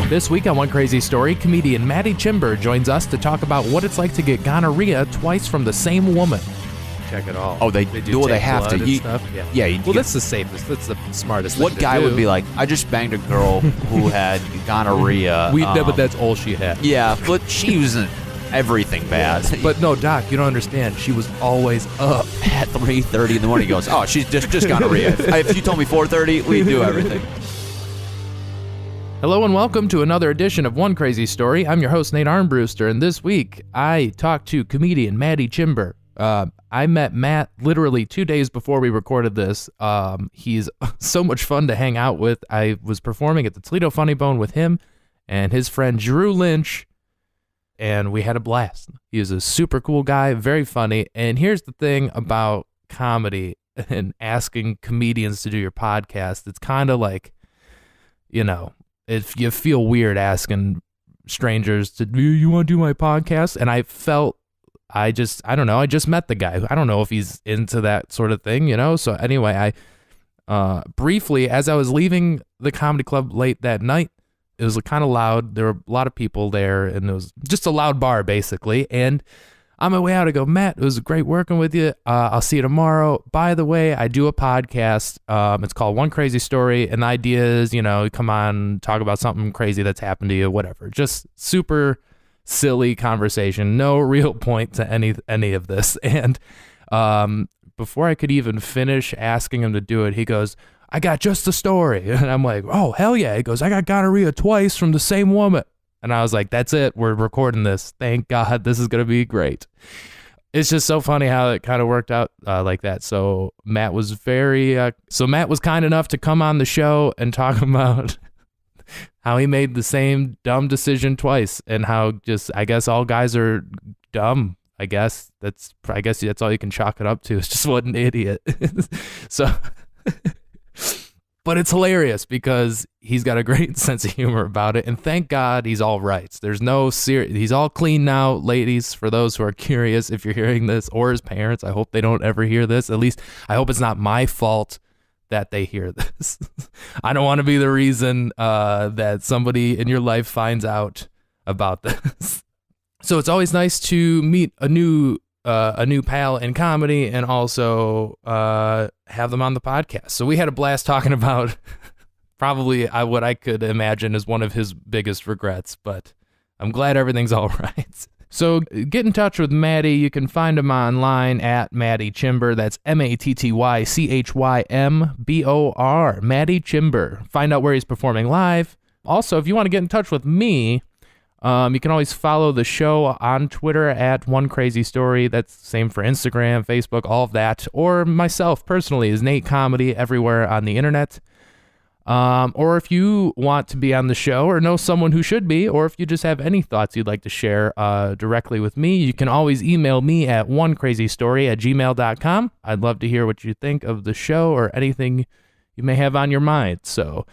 This week on One Crazy Story, comedian Maddie Chimber joins us to talk about what it's like to get gonorrhea twice from the same woman. Check it all. Oh, they do. Well, they have to. Well, that's the safest. That's the smartest thing What guy would be like, I just banged a girl who had gonorrhea. But that's all she had. Yeah, but she wasn't everything bad. But no, Doc, you don't understand. She was always up At 3:30 in the morning, he goes, oh, she's just gonorrhea. If you told me 4:30, we'd do everything. Hello and welcome to another edition of One Crazy Story. I'm your host, Nate Armbruster, and this week I talked to comedian Maddie Chimber. I met Matt literally 2 days before we recorded this. He's so much fun to hang out with. I was performing at the Toledo Funny Bone with him and his friend Drew Lynch, and we had a blast. He is a super cool guy, very funny. And here's the thing about comedy and asking comedians to do your podcast. It's kind of like, if you feel weird asking strangers to, you want to do my podcast? And I don't know, I just met the guy. I don't know if he's into that sort of thing, So anyway, I briefly, as I was leaving the comedy club late that night, it was kind of loud. There were a lot of people there, and it was just a loud bar, basically. And on my way out, I go, Matt, it was great working with you. I'll see you tomorrow. By the way, I do a podcast. It's called One Crazy Story, and the idea is, come on, talk about something crazy that's happened to you, whatever. Just super silly conversation. No real point to any of this. And before I could even finish asking him to do it, he goes, I got just a story. And I'm like, oh, hell yeah. He goes, I got gonorrhea twice from the same woman. And I was like, that's it. We're recording this. Thank God. This is going to be great. It's just so funny how it kind of worked out like that. So Matt was kind enough to come on the show and talk about how he made the same dumb decision twice, and how I guess all guys are dumb. I guess that's all you can chalk it up to. It's just what an idiot. So, but it's hilarious because he's got a great sense of humor about it, and thank God he's all right. There's no he's all clean now, ladies, for those who are curious if you're hearing this, or his parents. I hope they don't ever hear this. At least I hope it's not my fault that they hear this. I don't want to be the reason that somebody in your life finds out about this. So it's always nice to meet a new pal in comedy, and also have them on the podcast. So we had a blast talking about probably what I could imagine is one of his biggest regrets, but I'm glad everything's all right. So get in touch with Maddie. You can find him online at Maddie Chimber. That's MattyChymber. Maddie Chimber. Find out where he's performing live. Also, if you want to get in touch with me, you can always follow the show on Twitter at One Crazy Story. That's the same for Instagram, Facebook, all of that. Or myself personally is Nate Comedy everywhere on the internet. Or if you want to be on the show or know someone who should be, or if you just have any thoughts you'd like to share directly with me, you can always email me at onecrazystory@gmail.com. I'd love to hear what you think of the show or anything you may have on your mind. So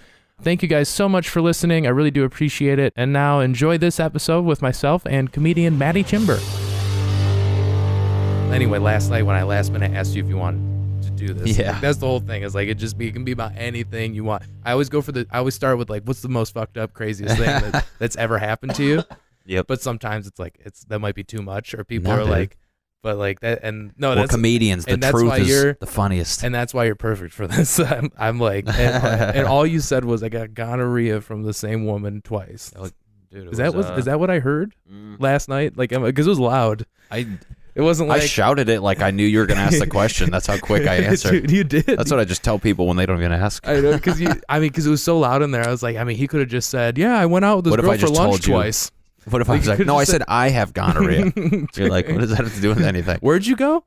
thank you guys so much for listening. I really do appreciate it. And now enjoy this episode with myself and comedian Maddie Chimber. Anyway, last night when I last minute asked you if you wanted to do this, that's the whole thing. It's like it can be about anything you want. I always start with like, what's the most fucked up, craziest thing that's ever happened to you? Yep. But sometimes it's like that might be too much, or people are like, but like that, and no, that's comedians. The truth is the funniest, and that's why you're perfect for this. I'm like, and all you said was I got gonorrhea from the same woman twice. Like, dude, is that what I heard last night? Like, because it was loud. It wasn't like I shouted it like I knew you were going to ask the question. That's how quick I answered. Dude, you did. That's what I just tell people when they don't even ask. I know, because it was so loud in there. I was like, he could have just said, yeah, I went out with this girl for lunch twice. What if I was like, no, I said I have gonorrhea. You're like, what does that have to do with anything? Where'd you go?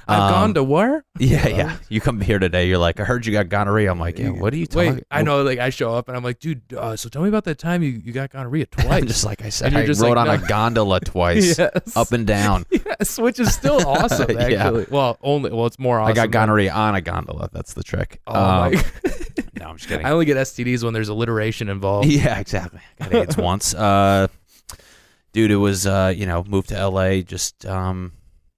I've gone to where? Yeah. You come here today. You're like, I heard you got gonorrhea. I'm like, yeah, what are you talking? Wait, I know. Like, I show up and I'm like, dude, so tell me about that time you got gonorrhea twice. Just like I said, I rode on a gondola twice, up and down. Yes, which is still awesome. Actually, well, it's more awesome. I got gonorrhea on a gondola. That's the trick. Oh my. No, I'm just kidding. I only get STDs when there's alliteration involved. Yeah, exactly. I got AIDS once. Dude, it was moved to LA just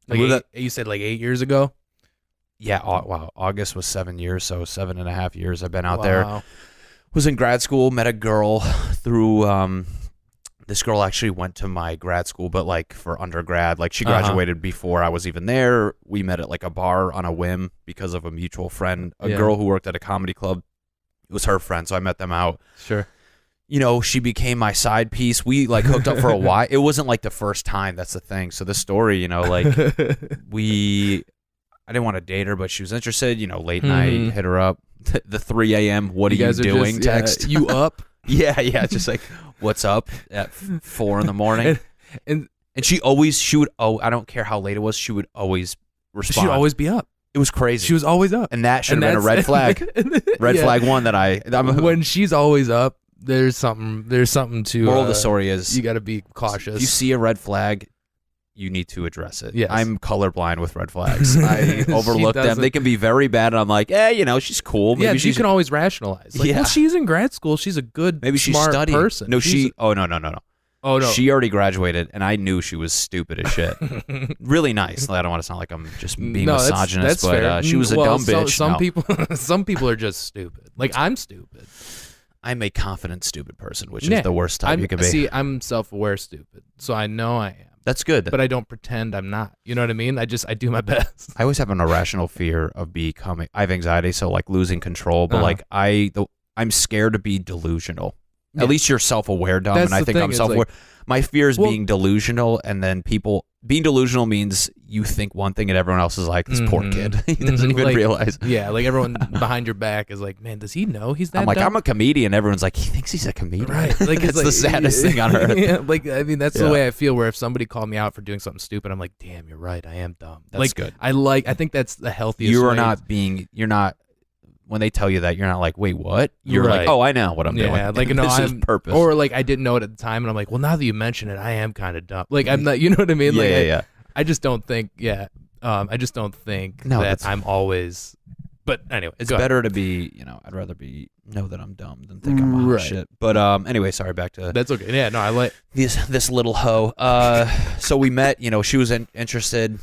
you said like 8 years ago. Yeah, wow. August was 7 years, so 7.5 years I've been out there. Was in grad school, met a girl, through this girl actually went to my grad school, but like for undergrad, like she graduated before I was even there. We met at like a bar on a whim because of a mutual friend, a girl who worked at a comedy club. It was her friend, so I met them out. Sure. You know, she became my side piece. We like hooked up for a while. It wasn't like the first time. That's the thing. So this story, you know, like I didn't want to date her, but she was interested. You know, late night, hit her up. The 3 a.m. What are you doing? Text. You up? Yeah, just like, what's up at 4 in the morning? And she would, I don't care how late it was, she would always respond. She'd always be up. It was crazy. She was always up. And that should have been a red flag. Red flag one that when she's always up, there's something to. Moral of the story is, you got to be cautious. If you see a red flag, you need to address it. Yes. I'm colorblind with red flags. I overlook them. They can be very bad, and I'm like, you know, she's cool. Maybe you can always rationalize. Like, well, she's in grad school. She's a good, smart person. No, no. Oh, no. She already graduated, and I knew she was stupid as shit. Really nice. I don't want to sound like I'm just being misogynist, but fair. she was a dumb bitch. Some people are just stupid. Like, I'm stupid. I'm a confident, stupid person, which is the worst type you can be. See, I'm self-aware stupid, so I know I am. That's good. But I don't pretend I'm not. You know what I mean? I do my best. I always have an irrational fear of becoming. I have anxiety, so like losing control. But like I'm scared to be delusional. Yeah. At least you're self-aware, dumb, and I think I'm self-aware. My fear is being delusional, and then being delusional means you think one thing and everyone else is like, this poor kid. He doesn't even realize. Yeah, like everyone behind your back is like, man, does he know he's that I'm like, dumb? I'm a comedian. Everyone's like, he thinks he's a comedian. Right. Like, it's the saddest thing on earth. Yeah, like, I mean, that's the way I feel, where if somebody called me out for doing something stupid, I'm like, damn, you're right. I am dumb. That's good. I think that's the healthiest You're not, when they tell you that, you're not like, wait, what? You're like, oh, I know what I'm doing. Yeah, like, no, this is purpose. Or like, I didn't know it at the time, and I'm like, well, now that you mention it, I am kind of dumb. Like, I'm not, you know what I mean? Like, yeah. I just don't think, I just don't think that I'm always, but anyway. It's better to be, you know, I'd rather know that I'm dumb than think I'm a shit. But anyway, sorry, back to. That's okay. Yeah, no, I like. This little hoe. So we met, you know, she was interested.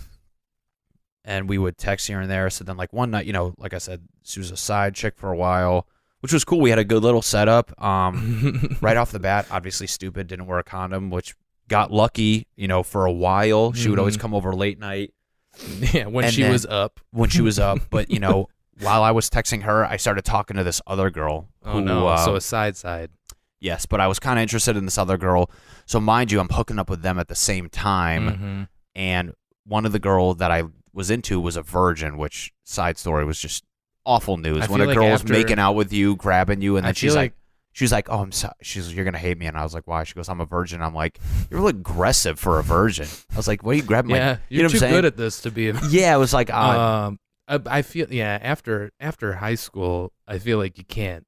And we would text here and there. So then, like, one night, you know, like I said, she was a side chick for a while, which was cool. We had a good little setup. Right off the bat, obviously stupid, didn't wear a condom, which got lucky, you know, for a while. She would always come over late night. Yeah, when she was up. When she was up. But, you know, while I was texting her, I started talking to this other girl. Oh, no. So a side. Yes, but I was kind of interested in this other girl. So, mind you, I'm hooking up with them at the same time. And one of the girl that I was into was a virgin, which, side story, was just awful news. When a girl was making out with you, grabbing you, and then she's like, oh, I'm sorry. You're going to hate me. And I was like, why? She goes, I'm a virgin. I'm like, you're really aggressive for a virgin. I was like, what are you grabbing? Yeah, like, you're too good at this to be. Yeah, it was like, I feel, after high school, I feel like you can't.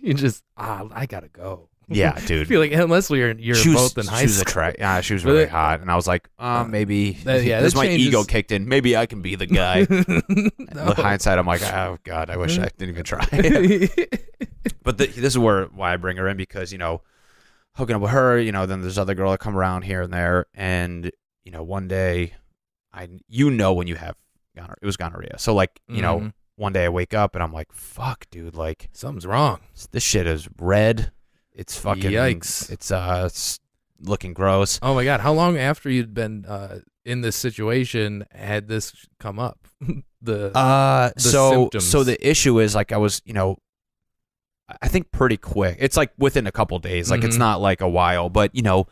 You just, I got to go. Yeah, dude. I feel like unless you're both in high school. She was really hot, and I was like, maybe. This my ego kicked in. Maybe I can be the guy. With hindsight, I'm like, oh god, I wish I didn't even try. But this is why I bring her in, because, you know, hooking up with her, you know, then there's other girl that come around here and there, and, you know, one day, when you have gonorrhea, it was gonorrhea. So like, you know, one day I wake up and I'm like, fuck, dude, like something's wrong. This shit is red. It's fucking yikes. It's looking gross. Oh my god! How long after you'd been in this situation had this come up? the symptoms. So the issue is, like, I was, you know, I think pretty quick. It's like within a couple days. Like, it's not like a while, but, you know,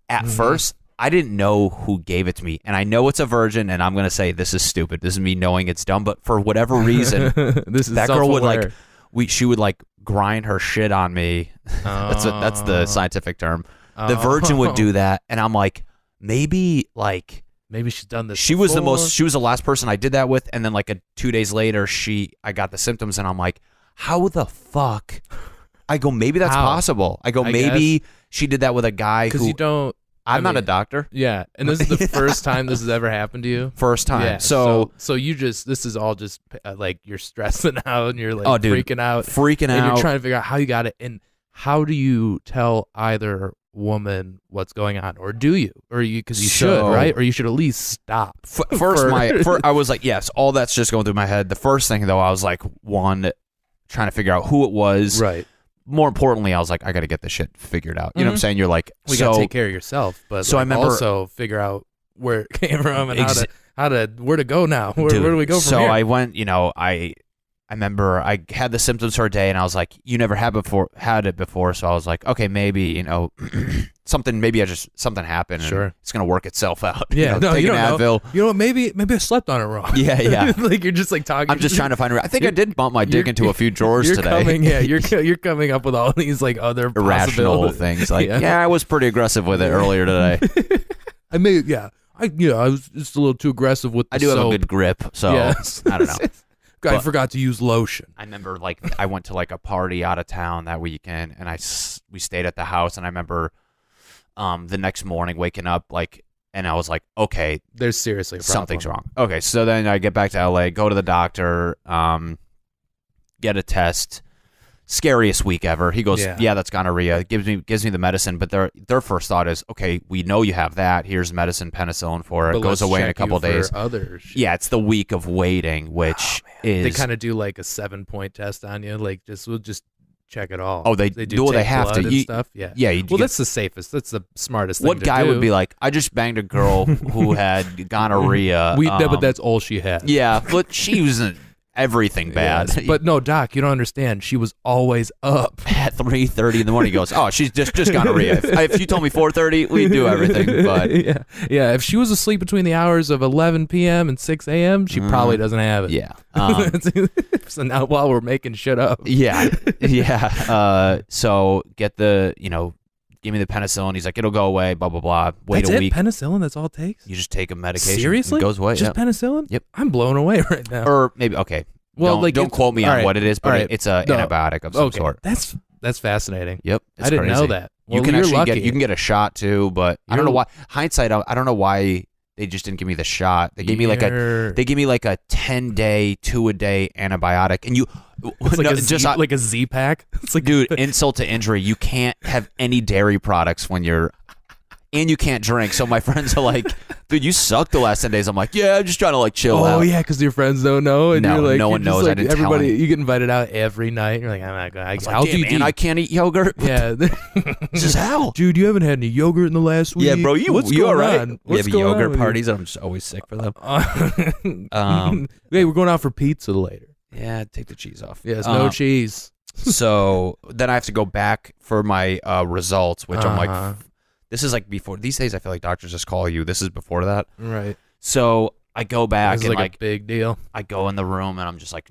at first I didn't know who gave it to me, and I know it's a virgin, and I'm gonna say this is stupid. This is me knowing it's dumb, but for whatever reason, that girl would like. She would like grind her shit on me. That's the scientific term. The virgin would do that, and I'm like, maybe she's done this. She was the last person I did that with, and then like 2 days later, I got the symptoms, and I'm like, how the fuck? I go, maybe that's possible. I go, maybe she did that with a guy who. Because you don't. I'm not a doctor. Yeah, and this is the first time this has ever happened to you? First time. Yeah, so you just, this is all just, like, you're stressing out, and you're, like, freaking out. And you're trying to figure out how you got it, and how do you tell either woman what's going on, or do you? Or because you should, right? Or you should at least stop. I was like, yes, all that's just going through my head. The first thing, though, I was like, trying to figure out who it was. Right. more importantly, I was like, I got to get this shit figured out. You know what I'm saying? You're like, we got to take care of yourself, but so I remember also figure out where it came from and where to go now. Where do we go from here? So I went, I remember I had the symptoms for a day, and I was like, you never had it before, so I was like, okay, maybe, something happened, and Sure. it's gonna work itself out. Yeah, no, take you an don't know. Advil. You know what? Maybe I slept on it wrong. Yeah. Like you're just like talking. I'm just trying to find. I think I did bump my dick into a few drawers today. You're coming up with all these like other irrational things. Like, I was pretty aggressive with it earlier today. I was just a little too aggressive with the I do have soap. a good grip, so I don't know. I forgot to use lotion. I remember I went to like a party out of town that weekend, and we stayed at the house, and I remember the next morning waking up and I was like, okay, there's seriously a problem. Something's wrong. Okay, so then I get back to LA, go to the doctor, get a test. Scariest week ever. He goes, yeah, that's gonorrhea. Gives me the medicine, but their first thought is, okay, we know you have that. Here's medicine, penicillin for it. But goes away in a couple days. Yeah, it's the week of waiting, which is they kind of do like a 7-point test on you. Like we'll just check it all. Oh, they do. They have to. And stuff. Yeah. That's the safest. That's the smartest thing. What guy would be like, I just banged a girl who had gonorrhea. But that's all she had. Yeah, but she wasn't everything bad. Yes. But no, Doc, you don't understand. She was always up at 3:30 in the morning. He goes, oh, she's just gonorrhea. If you told me 4:30, we'd do everything. But yeah. If she was asleep between the hours of 11 p.m. and 6 a.m., she probably doesn't have it. Yeah. So now while we're making shit up. Yeah. So get give me the penicillin. He's like, it'll go away, blah, blah, blah. Wait a week. Penicillin, that's all it takes? You just take a medication. Seriously? It goes away. Just penicillin? Yep. I'm blown away right now. Or maybe, okay. Well, don't quote me on what it is, but it's an antibiotic of some sort. That's fascinating. Yep. I didn't know that. Well, you can actually lucky. You can get a shot too, but I don't know why. Hindsight, I don't know why they just didn't give me the shot. They gave me like a 10-day, 2-a-day antibiotic, and it's like a Z-Pack. It's like, dude, insult to injury. You can't have any dairy products and you can't drink. So my friends are like, dude, you sucked the last 10 days. I'm like, yeah, I'm just trying to chill out. Oh yeah, because your friends don't know, and no, you're like, no one knows. I didn't tell everybody. him. You get invited out every night. And you're like, I'm not going. I can't eat yogurt. Yeah, this is hell, dude. You haven't had any yogurt in the last week. Yeah, bro. You all right? We have yogurt parties. I'm just always sick for them. Hey, we're going out for pizza later. Yeah, take the cheese off. Yes, no cheese. So then I have to go back for my results, which I'm like, this is like before. These days, I feel like doctors just call you. This is before that. Right. So I go back and like a big deal. I go in the room and I'm just like,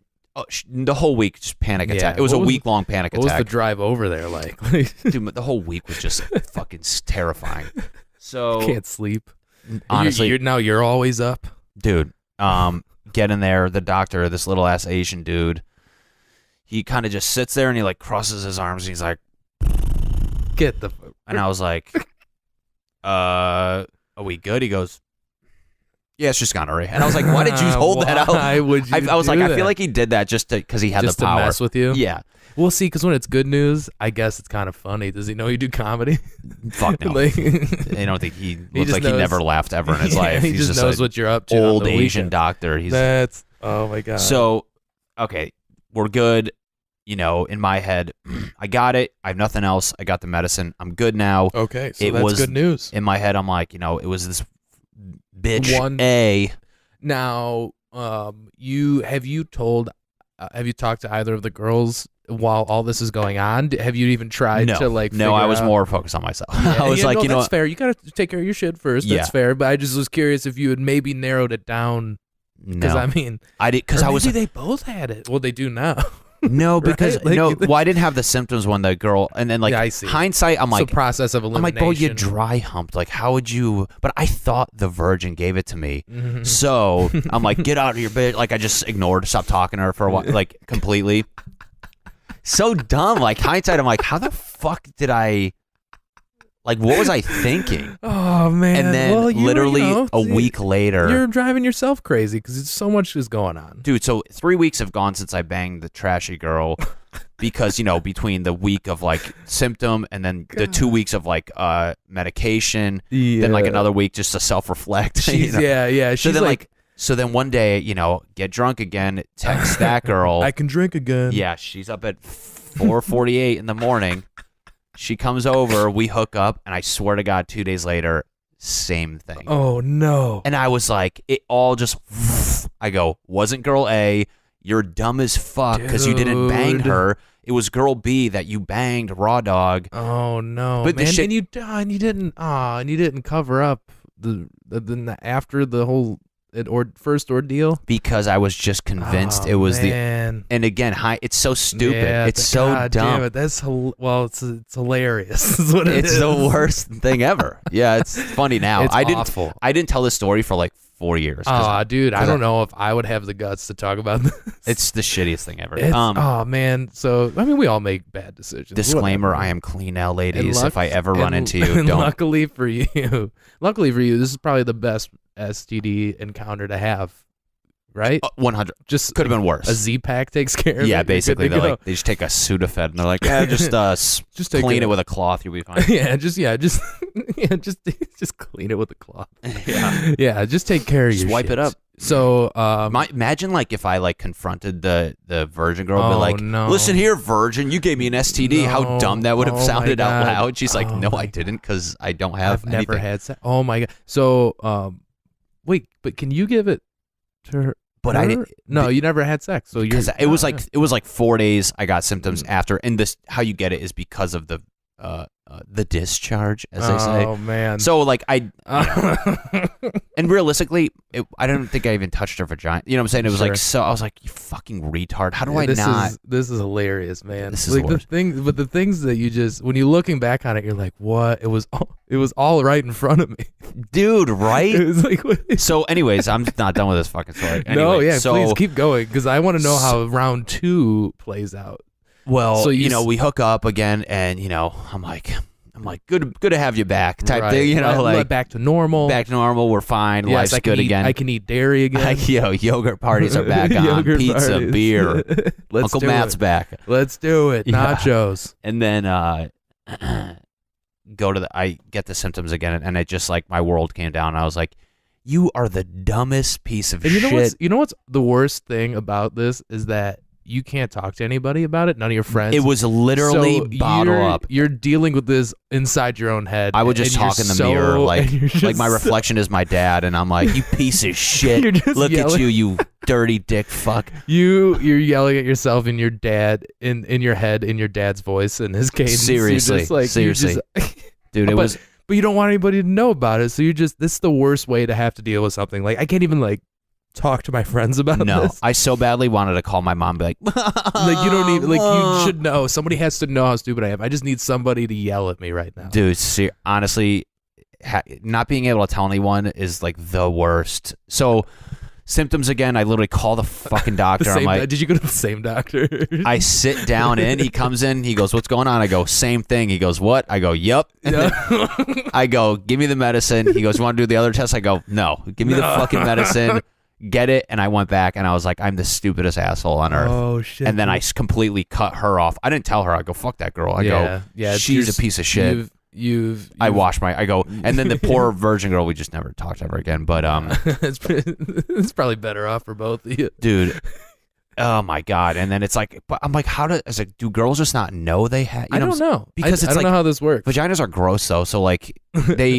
the whole week, just panic attack. It was a week-long panic attack. What was the drive over there like? Dude, the whole week was just fucking terrifying. So can't sleep. Honestly, you're always up, dude. Get in there. The doctor, this little ass Asian dude, he kind of just sits there and he crosses his arms and he's like, "Get the." And I was like, "Are we good?" He goes, "Yeah, it's just gonorrhea." And I was like, "Why did you hold that out?" Why would you? I was like, I feel like he did that just because he had just the power to mess with you. Yeah. We'll see, because when it's good news, I guess it's kind of funny. Does he know you do comedy? Fuck no. I don't think he looks like he never laughed ever in his life. He just knows what you're up to. Old Asian doctor. Oh my God. So, okay, we're good. In my head, I got it. I have nothing else. I got the medicine. I'm good now. Okay, so that's good news. In my head, I'm like, it was this bitch Now, have you talked to either of the girls while all this is going on? Have you even tried to No, I was more focused on myself. Yeah, I was that's fair. You got to take care of your shit first. That's fair. But I just was curious if you had maybe narrowed it down. Because I did. Because maybe they both had it. Well, they do now. No, because I didn't have the symptoms when the girl, and then I see. Hindsight, I'm like, process of elimination. I'm like, bro, you dry humped. Like, how would you? But I thought the virgin gave it to me, so I'm like, get out of your bed. Like, I just stopped talking to her for a while, completely. So dumb. Hindsight, I'm like, how the fuck did I? What was I thinking? Oh man! And then literally a week later, you're driving yourself crazy because so much is going on, dude. So 3 weeks have gone since I banged the trashy girl, because between the week of symptom and then the 2 weeks of medication, then another week just to self-reflect. Yeah. She's so then So then one day, get drunk again, text that girl. I can drink again. Yeah, she's up at 4:48 in the morning. She comes over, we hook up, and I swear to God, 2 days later, same thing. Oh, no. And I was like, it all just, I go, wasn't girl A, you're dumb as fuck because you didn't bang her. It was girl B that you banged, raw dog. Oh, no, but man. The shit, and you didn't cover up after the whole first ordeal, because I was just convinced it was man. And again, it's so stupid. Yeah, it's so God dumb. Damn it. It's hilarious. Is what it's the worst thing ever. Yeah, it's funny now. It's awful. I didn't tell this story for like 4 years. Dude, I don't know if I would have the guts to talk about this. It's the shittiest thing ever. Oh man. So I mean, we all make bad decisions. Disclaimer: Whatever. I am clean now, ladies. If I ever run into you, and don't. Luckily for you, this is probably the best STD encounter to have. Right? 100. Just could have been worse. A Z-Pack takes care of it. Yeah, basically, they just take a Sudafed and they're like, just clean it with a cloth, you'll be fine. just clean it with a cloth. Yeah, just take care of your wipe shit. it up. So, imagine like if I like confronted the virgin girl, be like, no. listen here, virgin, you gave me an STD. How dumb that would have sounded out loud. She's like, no, I didn't, because I don't have anything. Never had sex. Oh my God. So, wait, but can you give it to her? But I didn't. No, you never had sex. So because it was like 4 days. I got symptoms after, and this how you get it is because of the discharge, as they say. Oh man. So like and realistically, I don't think I even touched her vagina. You know what I'm saying? It was like so. I was like, you fucking retard. How do I not? This is hilarious, man. This is like the thing, but the things that you just when you're looking back on it, you're like, what? It was all right in front of me, dude. Right? It was like. So, anyways, I'm not done with this fucking story. Anyway, no, yeah, please keep going because I want to know how round 2 plays out. Well, so we hook up again, and I'm like, good to have you back, type thing. Like back to normal. Back to normal. We're fine. Yes, Life's good again. I can eat dairy again. Yogurt parties are back on. Pizza, parties. beer. Uncle Matt's back. Let's do it. Yeah. Nachos. And then I get the symptoms again, and it just like my world came down. I was like, you are the dumbest piece of shit. You know what's the worst thing about this is that you can't talk to anybody about it. None of your friends. It was literally bottle up. You're dealing with this inside your own head. I would just talk in the mirror like my reflection is my dad, and I'm like, you piece of shit. Look at you dirty dick fuck. You're yelling at yourself and your dad in your head in your dad's voice and his cadence. Seriously. Dude, it was. But you don't want anybody to know about it, so this is the worst way to have to deal with something. Like I can't even talk to my friends about this. No, I so badly wanted to call my mom and be like, you don't need, you should know. Somebody has to know how stupid I am. I just need somebody to yell at me right now. Dude, honestly, not being able to tell anyone is like the worst. So, symptoms again, I literally call the fucking doctor. I'm like, did you go to the same doctor? I sit down he comes in, he goes, what's going on? I go, same thing. He goes, what? I go, yep. I go, give me the medicine. He goes, you want to do the other test? I go, no, give me the fucking medicine. Get it. And I went back and I was like, I'm the stupidest asshole on earth. Oh shit. And then I completely cut her off. I didn't tell her. I go, fuck that girl. I go, she's a piece of shit. I wash I go, and then the poor virgin girl, we just never talked to her again. But it's probably better off for both of you, dude. Oh my god! And then it's like, but I'm like, do girls just not know they have? I don't know because I don't know how this works. Vaginas are gross though, so like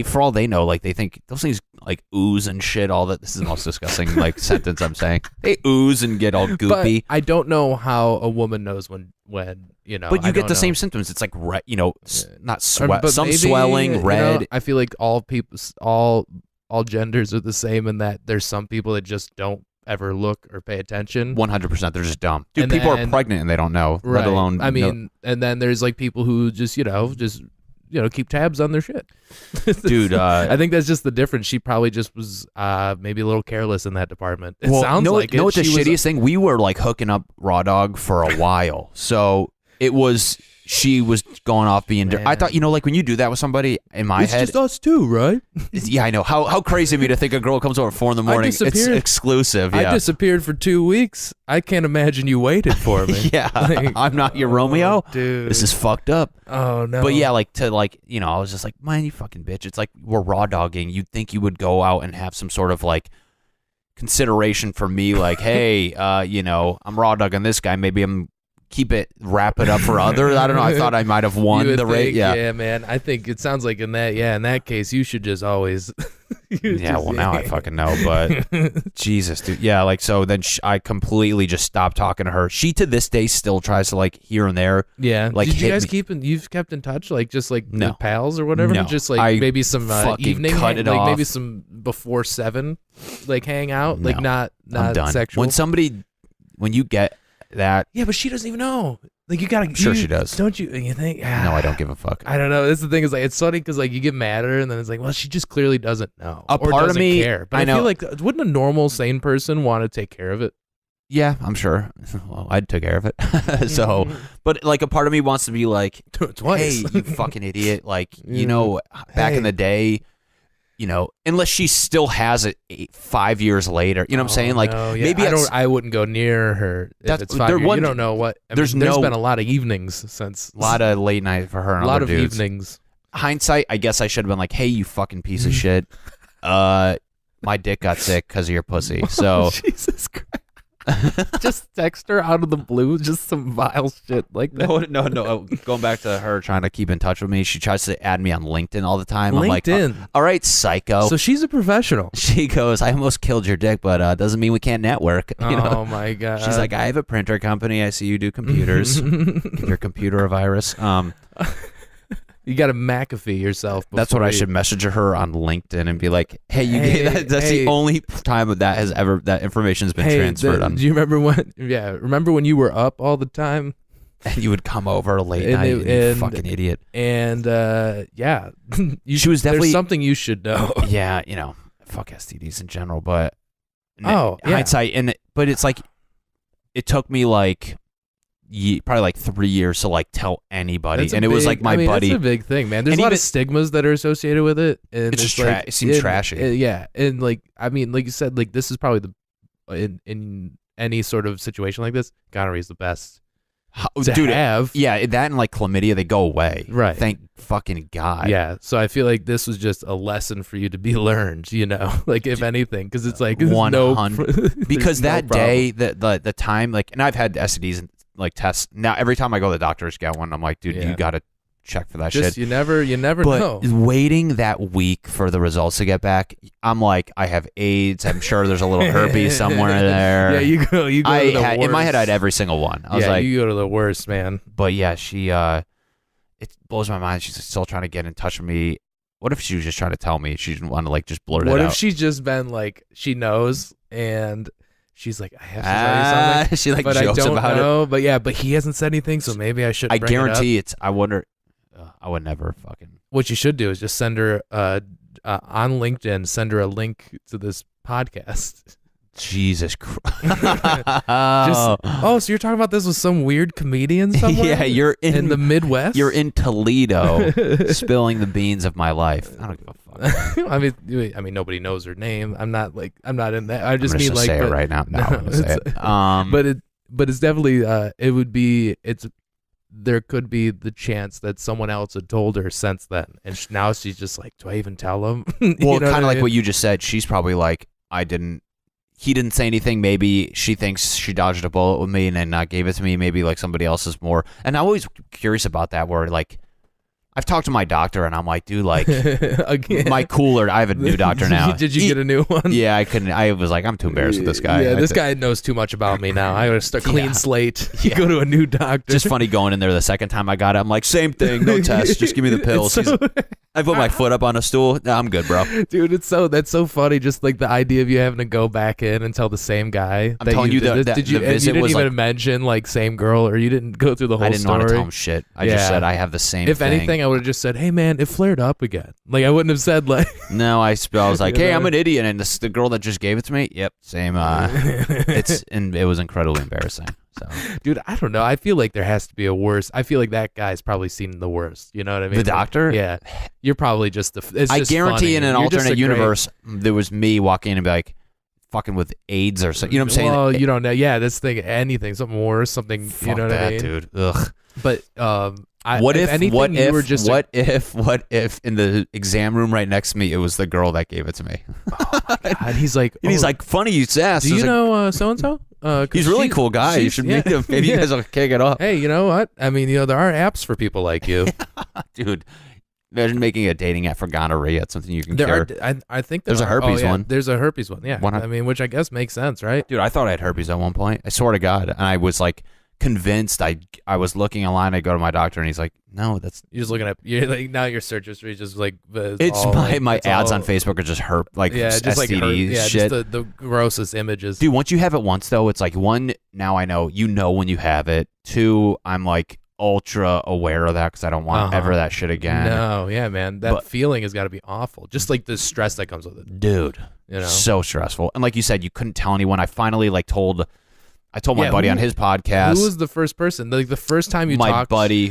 for all they know, like they think those things like ooze and shit. All that. This is the most disgusting sentence I'm saying. They ooze and get all goopy. But I don't know how a woman knows when. But you get the same symptoms. It's like red, not sweat, some swelling, red. I feel like all people, all genders are the same in that there's some people that just don't ever look or pay attention. 100%, they're just dumb. Dude, people are pregnant and they don't know, let alone. I mean, and then there's like people who just keep tabs on their shit. Dude, I think that's just the difference. She probably just was maybe a little careless in that department. It sounds like it. You know what the shittiest thing? We were like hooking up raw dog for a while, so it was. She was going off being. I thought, like when you do that with somebody, in my head, it's just us two, right? Yeah, I know. How crazy of me to think a girl comes over at 4 a.m. It's exclusive. Yeah. I disappeared for 2 weeks. I can't imagine you waited for me. Yeah, I'm not your Romeo, dude. This is fucked up. Oh no. But yeah, I was just like, man, you fucking bitch. It's like we're raw dogging. You'd think you would go out and have some sort of like consideration for me, like, hey, I'm raw dogging this guy. Maybe wrap it up for others. I don't know. I thought I might have won the race. Yeah, man. I think it sounds like in that case, you should just always. Now I fucking know, but Jesus, dude. Yeah, like, so then I completely just stopped talking to her. She to this day still tries to, like, here and there. Yeah. Like, did you guys you've kept in touch, like, just like No. pals or whatever? No. Just like maybe some evening, cut it like off. maybe some before 7, like hang out, like No. I'm not done. sexual. When you get that, Yeah, but she doesn't even know. Like, you gotta. I'm sure she does. Don't you? You think? no, I don't give a fuck. I don't know. That's the thing is, like, it's funny because, like, you get mad at her and then it's like, well, she just clearly doesn't know A or part of doesn't me- care. But I I feel know. like wouldn't a normal sane person want to take care of it? Yeah, I'm sure. Well, I'd take care of it. So, but like a part of me wants to be like, Twice. hey, you fucking idiot. Like, back Hey. in the day, unless she still has it 5 years later. You know what I'm saying? Like, no, yeah. maybe I wouldn't go near her if That's- it's 5 there years. one- You don't know what. there's there's no- been a lot of evenings since. a lot of late night for her and a lot other of dudes. evenings. Hindsight, I guess I should have been like, hey, you fucking piece of shit. My dick got sick because of your pussy. So Jesus Christ. Just text her out of the blue, just some vile shit like that. no. Going back to her trying to keep in touch with me, she tries to add me on LinkedIn all the time. I'm like, LinkedIn. all right, psycho. So she's a professional. She goes, I almost killed your dick, but doesn't mean we can't network. Oh my god. She's like, I have a printer company. I see you do computers. Give your computer a virus. You got to McAfee yourself. That's what I should message her on LinkedIn and be like, hey, that's the only time that information's been transferred on. Do you remember when? Yeah, remember when you were up all the time? And you would come over late night, you fucking idiot. And yeah, She was definitely there's something you should know. Yeah, fuck STDs in general, but Oh, yeah. hindsight, but it's like it took me like probably like 3 years to like tell anybody, and it was like my buddy. That's a big thing, man. There's And a lot even- of stigmas that are associated with it, and It's just like, it seems trashy. Yeah, and like I mean, like you said, like this is probably in any sort of situation like this, gonorrhea is the best to Dude, have. yeah, that and like chlamydia, they go away. Right. Thank fucking God. Yeah, so I feel like this was just a lesson for you to be learned, like if anything, because it's like there's 100 because no that day, the time, like, and I've had STDs and like tests. Now every time I go to the doctor's get one, I'm like, dude, Yeah. you gotta check for that just shit. you never But know. waiting that week for the results to get back, I'm like, I have AIDS. I'm sure there's a little herpes somewhere there. Yeah, you go. To the in my head, I had worst. every single one. I was Yeah, like, you go to the worst, man. but yeah, she, it blows my mind. She's still trying to get in touch with me. What if she was just trying to tell me? She didn't want to like just blurt What it if out. she's just been like, she knows and she's like, I have to tell you something, she like but jokes I don't about it. know. But yeah, but he hasn't said anything, so maybe I should. I bring it up. guarantee it's. I wonder. I would never fucking. What you should do is just send her on LinkedIn. Send her a link to this podcast. Jesus Christ. So you're talking about this with some weird comedian somewhere? Yeah, you're in the Midwest. You're in Toledo, spilling the beans of my life. I don't give a fuck. I mean, nobody knows her name. I'm not in that. I just I'm mean gonna like, say but, it right now. No, I'm gonna say it. but it's definitely there could be the chance that someone else had told her since then, and now she's just like, do I even tell him? Well, kind of like what you just said. She's probably like, he didn't say anything. Maybe she thinks she dodged a bullet with me and then not gave it to me. Maybe like somebody else is more. And I'm always curious about that, where like I've talked to my doctor and I'm like, dude, like Again. my cooler. I have a new doctor now. Did you get a new one? Yeah, I couldn't. I was like, I'm too embarrassed with this guy. Yeah, this guy knows too much about me now. I gotta start clean slate. Yeah. Go to a new doctor. Just funny going in there the second time I got it. I'm like, same thing, no test. Just give me the pills. I put my foot up on a stool. Nah, I'm good, bro. Dude, that's so funny. Just like the idea of you having to go back in and tell the same guy. I'm telling you did that this. Did you? the And you visit didn't was even like- mention like same girl, or you didn't go through the whole I didn't story. want to tell him shit. I just Yeah. said I have the same If thing. anything, I would have just said, "Hey, man, it flared up again." Like I wouldn't have said like. No, I was like, You hey, know? I'm an idiot, and the girl that just gave it to me, yep, same. It was incredibly embarrassing. So Dude, I don't know. I feel like there has to be a worse. I feel like that guy's probably seen the worst. You know what I mean? the doctor, Yeah, you're probably just it's I just guarantee funny. in an You're just alternate a great- universe, there was me walking in and be like, fucking with AIDS or something. You know what I'm saying? Well, you don't know. Yeah, this thing, anything, something worse, something. Fuck you know what that, I mean, dude. Ugh. But What if anything, what you were if just what if in the exam room right next to me it was the girl that gave it to me? And he's like, And he's like, funny you asked. do you know so and so? He's a really cool guy. You should meet him. Maybe you guys will kick it off. Hey, you know what? I mean, there are apps for people like you. Dude, imagine making a dating app for gonorrhea. It's something you can cure. I think There's a herpes one. There's a herpes one. Yeah. I mean, which I guess makes sense, right? Dude, I thought I had herpes at one point. I swear to God. And I was like convinced. I was looking online. I go to my doctor and he's like, no, that's. You're just looking at, now your search history is just like. It's my ads on Facebook are just just like STDs shit. Just the grossest images. Dude, once you have it once though, it's like one, now I know, when you have it. Two, I'm like ultra aware of that because I don't want ever that shit again. No, yeah, man. That feeling has got to be awful. Just like the stress that comes with it. Dude, so stressful. And like you said, you couldn't tell anyone. I finally I told my buddy on his podcast. Who was the first person? Like the first time you talked. My buddy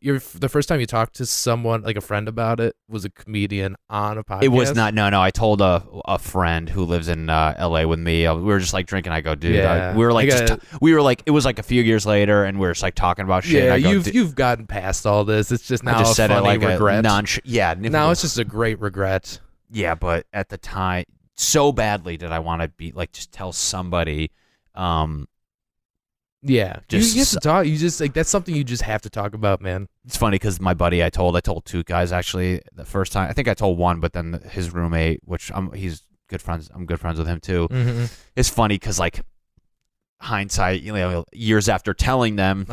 the first time you talked to someone, like a friend about it, was a comedian on a podcast? It was not. No. I told a friend who lives in LA with me. We were just like drinking. I go, dude. We were like, it was like a few years later, and we were just like talking about shit. Yeah, and I go, you've gotten past all this. It's just now I just a said funny it like regret. Now it's just a great regret. Yeah, but at the time, so badly did I want to be like, just tell somebody. Yeah, you have to talk. You just like that's something you just have to talk about, man. It's funny because my buddy, I told two guys actually the first time. I think I told one, but then his roommate, which he's good friends. I'm good friends with him too. Mm-hmm. It's funny because like hindsight, years after telling them,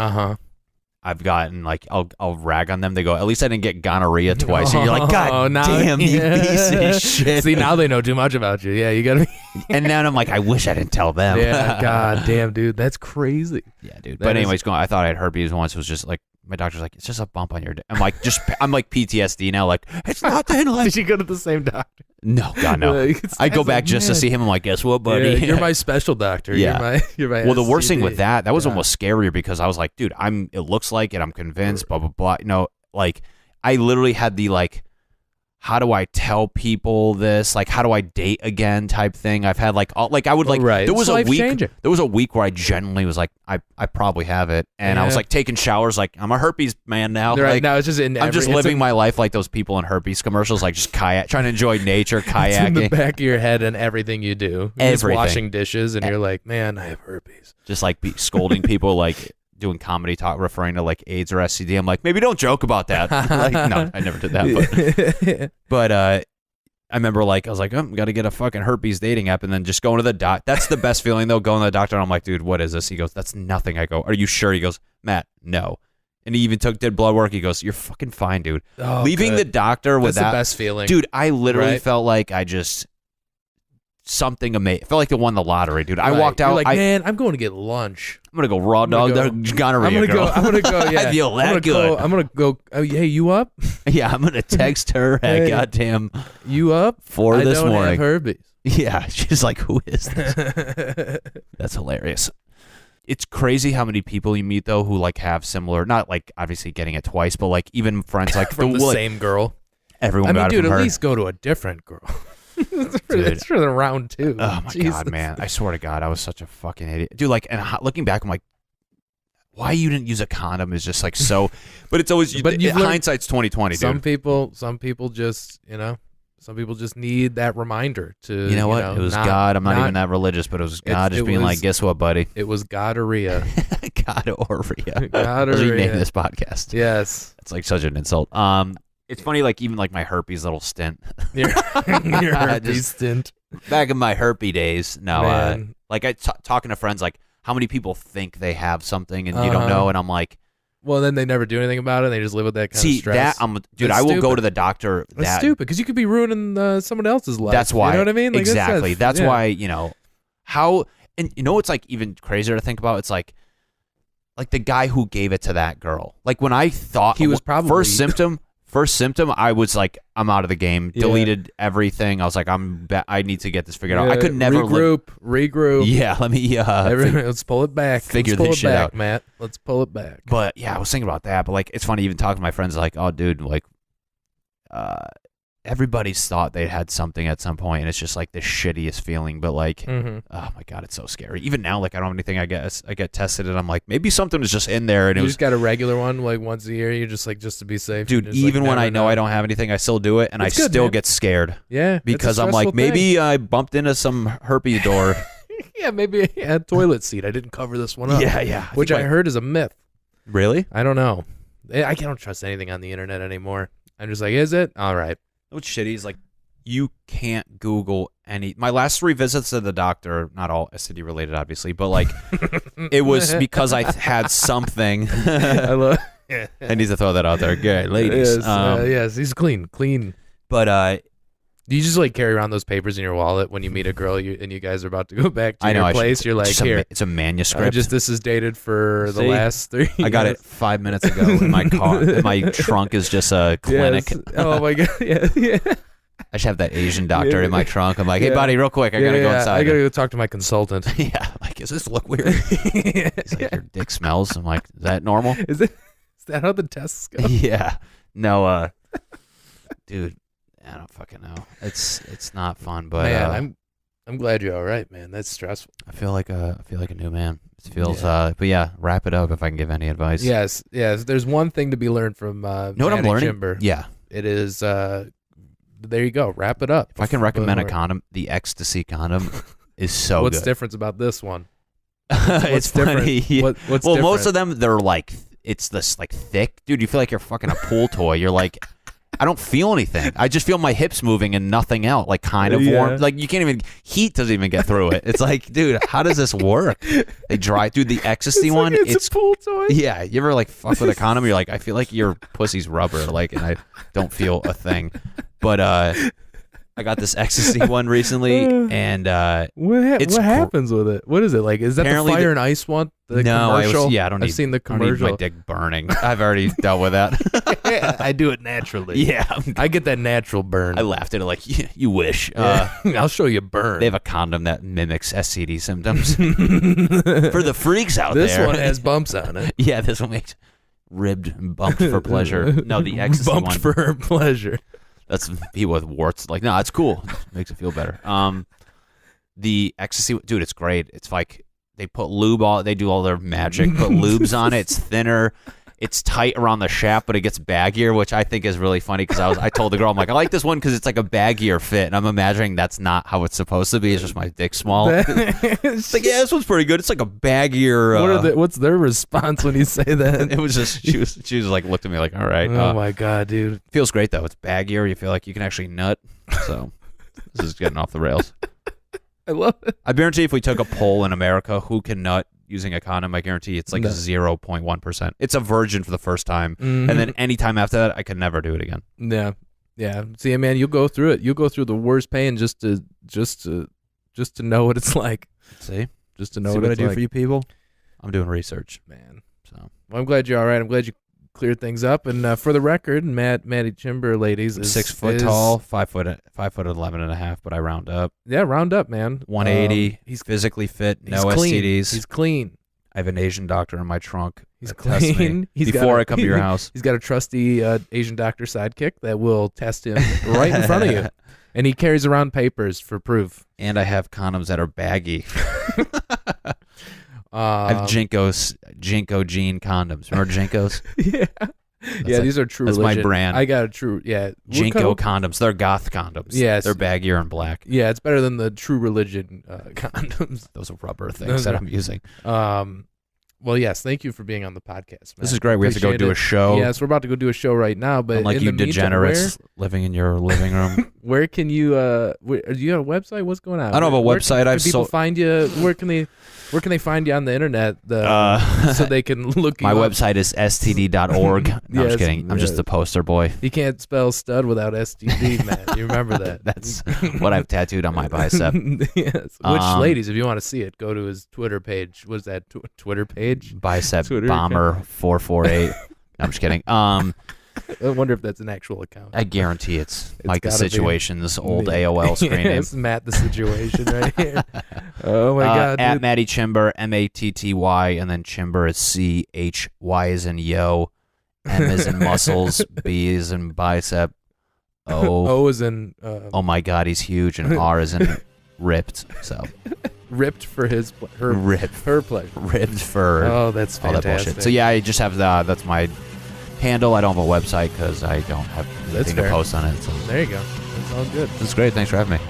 I've gotten like I'll rag on them. They go, at least I didn't get gonorrhea twice. And you're like, God damn, you piece of shit. See, now they know too much about you. Yeah, you gotta be. And now I'm like, I wish I didn't tell them. Yeah, God damn, dude, that's crazy. Yeah, dude. But anyways, I thought I had herpes once. It was just like my doctor's like, it's just a bump on your dick. I'm like, I'm like PTSD now. Like, it's nothing. Like, did you go to the same doctor? No, God, no. I go back just to see him. I'm like, guess what, buddy? Yeah, you're my special doctor. Yeah. You're my well, the worst STD. thing with that was almost scarier because I was like, dude, it looks like it. I'm convinced, blah, blah, blah. Like, I literally had the, like, how do I tell people this? Like, how do I date again type thing? I've had, like, I would, like, right. There was changing. There was a week where I genuinely was like, I probably have it. And I was, like, taking showers, like, I'm a herpes man now. Right, like, now it's just I'm just living my life like those people in herpes commercials, like, just trying to enjoy nature, kayaking. It's in the back of your head and everything you do. You're just washing dishes, and you're like, man, I have herpes. Just, like, scolding people, like, doing comedy talk, referring to like AIDS or STD. I'm like, maybe don't joke about that. Like, no, I never did that. But I remember like, I was like, got to get a fucking herpes dating app and then just going to the doc. That's the best feeling though, going to the doctor. And I'm like, dude, what is this? He goes, that's nothing. I go, are you sure? He goes, Matt, no. And he even did blood work. He goes, you're fucking fine, dude. Oh, leaving the doctor with that's the best feeling. Dude, I literally felt like something amazing. I felt like they won the lottery, dude. I walked out. You're like, man, I'm going to get lunch. I'm gonna go raw dog. Gonorrhea. I'm gonna go. Yeah, I feel that good. I'm gonna go. Oh, hey, you up? Yeah, I'm gonna text her. Hey, goddamn, you up? For this morning. I don't have herpes. Yeah, she's like, who is this? That's hilarious. It's crazy how many people you meet though who like have similar, not like obviously getting it twice, but like even friends like from the same girl. Everyone. I mean, got dude, it from at her. least go to a different girl. It's for the round two. Oh my God, man! I swear to God, I was such a fucking idiot, dude. Like, and looking back, I'm like, why you didn't use a condom is just like so. But it's always. But hindsight's 20/20, dude. Some people just, some people just need that reminder to. You know what? It was God. I'm not even that religious, but it was God just being like, guess what, buddy? It was gonorrhea. Gonorrhea. Gonorrhea. You name this podcast. Yes. It's like such an insult. It's funny, like even like my herpes little stint. Your herpes stint. Back in my herpes days, no. Like talking to friends, like how many people think they have something and you don't know, and I'm like, well, then they never do anything about it. And they just live with that kind of stress. Dude, I will go to the doctor. That's stupid because you could be ruining someone else's life. That's why. You know what I mean? Like, exactly. That's why. How and it's like even crazier to think about. It's like the guy who gave it to that girl. Like when I thought he was probably First symptom, I was like, I'm out of the game. Yeah. Deleted everything. I was like, I need to get this figured out. I could never regroup. Yeah, let me. Let's pull it back. Figure this shit out, Matt. Let's pull it back. But yeah, I was thinking about that. But like, it's funny even talking to my friends. Like, oh, dude, like, everybody's thought they had something at some point, and it's just like the shittiest feeling. But like, oh my god, it's so scary. Even now, like I don't have anything. I get tested, and I'm like, maybe something is just in there. And you it was just got a regular one like once a year. You're just like just to be safe, dude. Even when I know I don't have anything, I still do it, and It's I good, still man. get scared. Yeah, because I'm like, maybe I bumped into some herpes door. yeah, maybe a toilet seat. I didn't cover this one up. yeah. Which I heard is a myth. Really? I don't know. I don't trust anything on the internet anymore. I'm just like, is it? All right. What's shitty is like you can't Google any. My last 3 visits to the doctor, not all STD related, obviously, but like it was because I had something. I love. I need to throw that out there, okay, ladies. Yes, he's clean. But you just like carry around those papers in your wallet when you meet a girl and you guys are about to go back to I know, your I place. You're like, here, it's a manuscript. this is dated for the See? last 3 I got it 5 minutes ago in my car. My trunk is just a clinic. Yes. Oh my god, yeah. I should have that Asian doctor in my trunk. I'm like, hey, buddy, real quick, I gotta go inside. I gotta go talk to my consultant. Yeah, like, does this look weird? He's like, your dick smells. I'm like, is that normal? Is that how the tests go? Yeah. No, dude, I don't fucking know. It's not fun, but Man, I'm glad you're all right, man. That's stressful. I feel like a new man. It feels but yeah, wrap it up if I can give any advice. Yes. There's one thing to be learned from know what I'm Manny learning? Chimber. Yeah. It is there you go. Wrap it up. If I can recommend a condom, the ecstasy condom is so What's good. different about this one? It's funny. different? Yeah. What's well, different? most of them they're like it's this like thick, dude. You feel like you're fucking a pool toy. You're like, I don't feel anything. I just feel my hips moving and nothing else. Like kind of warm. Like you can't even heat doesn't even get through it. It's like, dude, how does this work? They dry, dude. The ecstasy one, like it's a pool toy. Yeah, you ever like fuck with a condom? You're like, I feel like your pussy's rubber, like, and I don't feel a thing. But I got this ecstasy one recently, and what happens with it? What is it like? Is that the Apparently fire and ice one? The no, commercial? I've seen the I don't need commercial. my dick burning. I've already dealt with that. I do it naturally. Yeah, I get that natural burn. I laughed at it like, you wish. I'll show you burn. They have a condom that mimics STD symptoms. For the freaks out this there. one has bumps on it. Yeah, this one makes ribbed and bumped for pleasure. No, the ecstasy bumped one. for pleasure. That's people with warts. Like, no, it's cool. It makes it feel better. The ecstasy, dude, it's great. It's like they put lube all. They do all their magic. Put lubes on it. It's thinner. It's tight around the shaft, but it gets baggier, which I think is really funny because I told the girl, I'm like, I like this one because it's like a baggier fit, and I'm imagining that's not how it's supposed to be. It's just my dick small. It's like, yeah, this one's pretty good. It's like a baggier. What's their response when you say that? It was just she was like looked at me like, all right. Oh my god, dude. Feels great though. It's baggier. You feel like you can actually nut. So this is getting off the rails. I love it. I guarantee if we took a poll in America who can nut using a condom, I guarantee it's like 0.1%. It's a virgin for the first time, and then any time after that, I could never do it again. Yeah. See, man, you'll go through it. You'll go through the worst pain just to know what it's like. See, just to know what what I it's do like. for you people. I'm doing research, Man. So Well, I'm glad you're all right. I'm glad you cleared things up. And for the record, Matty Chimber, ladies, is 6 foot tall, 5 foot 11 and a half, but I round up. Yeah, round up, man. 180. He's physically fit. No clean. STDs. He's clean. I have an Asian doctor in my trunk. He's that tests me clean. before I come to your house. He's got a trusty Asian doctor sidekick that will test him right in front of you. And he carries around papers for proof. And I have condoms that are baggy. I have Jinko jean condoms. Remember Jinkos? Yeah. Yeah, these are true That's religion. my brand. I got a true, yeah. Jinko condoms. They're goth condoms. Yes. They're baggier and black. Yeah, it's better than the true religion condoms. Those are rubber things that I'm using. Well, yes, thank you for being on the podcast, man. This is great. We have to go Appreciate do it. a show. Yes, we're about to go do a show right now. But Unlike in you the meantime, degenerates living in your living room. where can you, do you have a website? What's going on? I don't have a website. Can people find you? Where can they find you on the internet so they can look you My up? website is std.org. No, I'm Yes, just kidding. I'm just the poster boy. You can't spell stud without STD, man. You remember that? That's what I've tattooed on my bicep. Yes. Which, ladies, if you want to see it, go to his Twitter page. What is that Twitter page? Bicep Twitter bomber 448. No, I'm just kidding. I wonder if that's an actual account. I guarantee it's Mike the gotta be. Situation's old AOL screen name. It's Matt the Situation right here. Oh my god, at dude. Matty Chimber, Matty, and then Chimber is CHY as in yo, M as in muscles, B as in bicep, O. O is in Oh my God, he's huge, and R is in ripped. So ripped for his her ripped her pleasure. ripped for Oh, that's all that fantastic. bullshit. So yeah, I just have that's my handle. I don't have a website because I don't have That's anything to fair. post on it. So There you go. That's all good. this is great. Thanks for having me.